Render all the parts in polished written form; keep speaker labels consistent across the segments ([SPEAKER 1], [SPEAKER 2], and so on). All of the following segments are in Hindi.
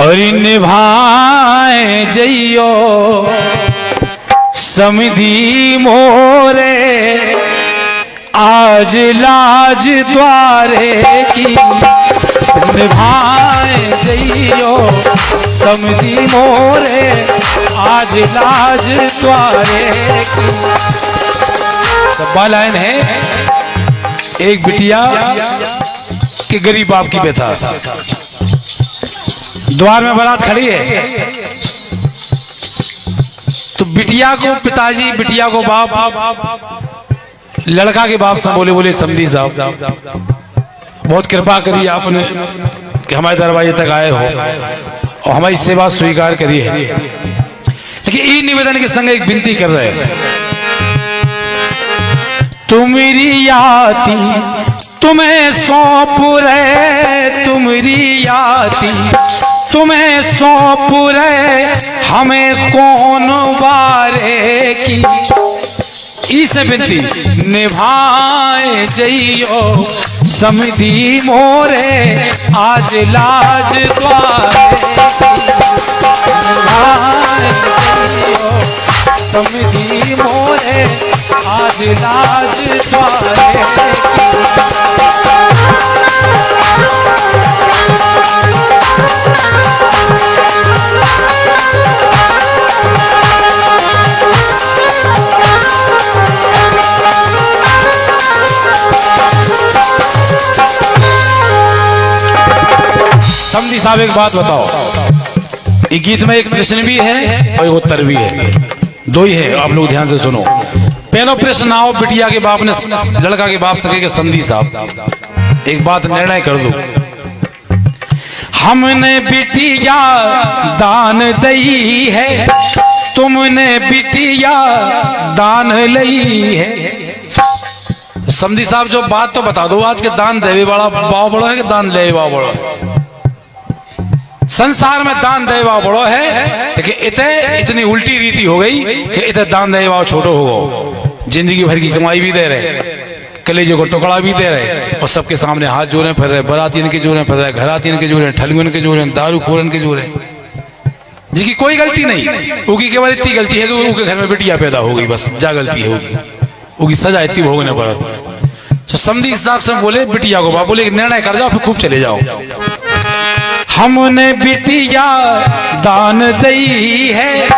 [SPEAKER 1] हरि निभाए जइयो समधी मोरे, आज लाज द्वारे की। निभाए जइयो समधी मोरे, आज लाज द्वारे की। लाइन है, एक बिटिया के गरीब बाप की बेटा, द्वार में बारात खड़ी है, तो बिटिया को पिताजी, बिटिया को बाप, लड़का के बाप से बोले समधी साहब बहुत कृपा करिए आपने कि हमारे दरवाजे तक आए हो और हमारी सेवा स्वीकार करी है। लेकिन ई निवेदन के संग एक विनती कर रहे हैं, तुम्हारी याती तुम्हें सौंप रहे, तुम्हारी याती तुम्हें सौंप रहे, हमें कौन बारे की। इसे विनती, निभाए जइयो समधी मोरे, आज लाज द्वारे की। निभाए जइयो समधी मोरे, आज लाज द्वारे की। समधी साहब एक बात बताओ, इस गीत में एक प्रश्न भी है और एक उत्तर भी है, दो ही है, आप लोग ध्यान से सुनो। पहला प्रश्न आओ, बिटिया के बाप ने लड़का के बाप सके के समधी साहब एक बात निर्णय कर दो, हमने बिटिया दान दई है, तुमने बिटिया दान लई है। समधी साहब जो बात तो बता दो, आज के दान देवे वाला भाव बड़ो है कि दान ले वाला बड़ो? संसार में दान देवा बड़ो है, लेकिन इतनी उल्टी रीति हो गई कि इतने दान देवा छोटो हो गो। जिंदगी भर की कमाई भी दे रहे, कलेजे को टुकड़ा भी दे रहे और सबके सामने हाथ जोड़े फिर रहे, बरातियन के जोड़े फिर रहे, घरातियन के जोड़े, ठलगन के जोड़े, दारू खोरन के जोड़े, जिसकी कोई गलती नहीं, उनकी केवल इतनी गलती है कि उनके घर में बिटिया पैदा हो गई, बस जा गलती है उनकी सजा इतनी भोगने पर। तो समधी हिसाब से बोले बिटिया को बाप बोले निर्णय कर जाओ, फिर खूब चले जाओ। हमने बिटिया दान दई है,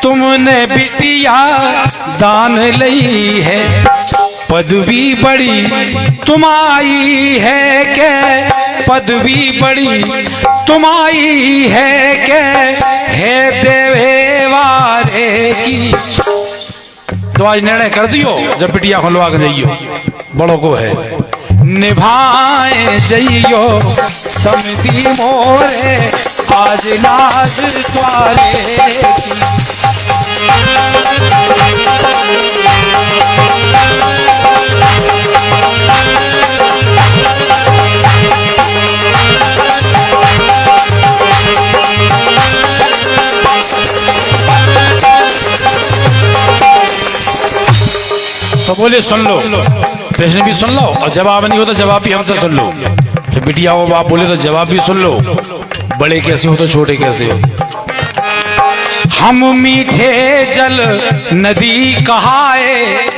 [SPEAKER 1] तुमने बिटिया दान लई है, पदवी बड़ी तुम्हारी है के, पदवी बड़ी तुम्हारी है के, है देवे वारे की। तो आज निर्णय कर दियो, जब बिटिया खुलवा के जाइयो, बड़ों को है, निभाए जइयो समधी मोरे, आज लाज द्वारे की। तो बोले सुन लो, प्रश्न भी सुन लो और जवाब नहीं हो तो जवाब भी हमसे सुन लो। फिर बिटिया हो बाप बोले तो जवाब भी सुन लो, बड़े कैसे हो तो छोटे कैसे हो। हम मीठे जल नदी कहाए,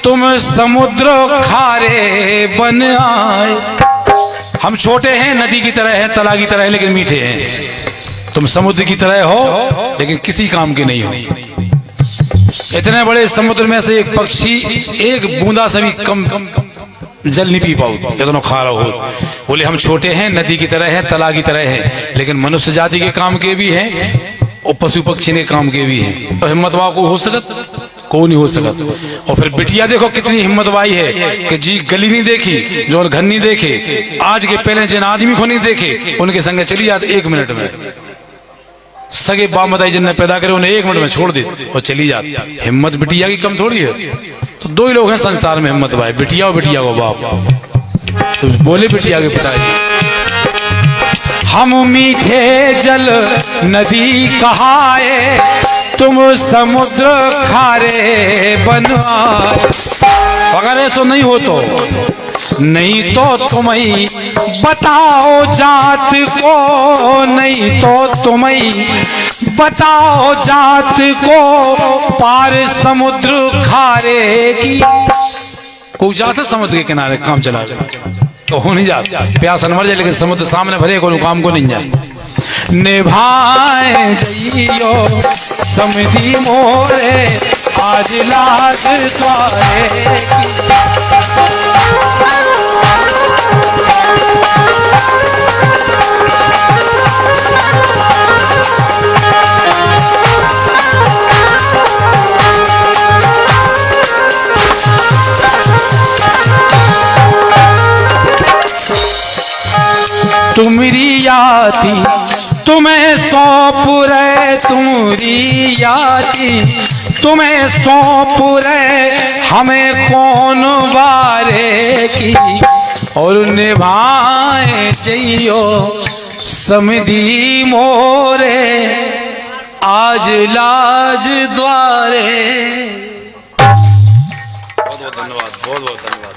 [SPEAKER 1] तुम समुद्र खारे बन आए। हम छोटे हैं, नदी की तरह हैं, तला की तरह हैं, लेकिन मीठे हैं। तुम समुद्र की तरह हो लेकिन किसी काम के नहीं हो। इतने बड़े समुद्र में से एक पक्षी एक बूंदा से भी कम जल नहीं पी पाओ, इतना खारा हो। बोले हम छोटे हैं, नदी की तरह हैं, तला की तरह हैं, लेकिन मनुष्य जाति के काम के भी हैं और पशु पक्षी के काम के भी हैं। तो हिम्मत वाला को हो सकत, को नहीं हो सकत। और फिर बिटिया देखो कितनी हिम्मत वाई है कि जी गली नहीं देखी, जो घर नहीं देखे, आज के पहले जिन आदमी को नहीं देखे उनके संग चली जाती 1 मिनट में। सगे बाप मताई जिनने पैदा करे उन्हें 1 मिनट में छोड़ दी और चली जाती। हिम्मत बिटिया की कम थोड़ी है। तो 2 ही लोग हैं संसार में हिम्मत भाई, बिटिया और बिटिया को बाप। तो बोले बिटिया के पिताजी, हम मीठे जल नदी कहाए, तुम समुद्र खारे बनवाए। अगर ऐसा नहीं हो तो नहीं तो तुम्हें बताओ जात को, नहीं तो तुम्हें बताओ जात को, पार समुद्र खारे की। कोई जाता समुद्र के किनारे काम चला तो हो नहीं जाता, प्यास न मर जाए, लेकिन समुद्र सामने भरे को काम को नहीं जाए। निभाए जइयो समधी मोरे, आज लाज द्वारे तुमरी याती तुम्हें सौंप रहे, तुमरी याती तुम्हें सौंप रहे, हमें कौन बारे की। और निभाए जइयो समधी मोरे, आज लाज द्वारे। बहुत बहुत धन्यवाद, बहुत बहुत धन्यवाद।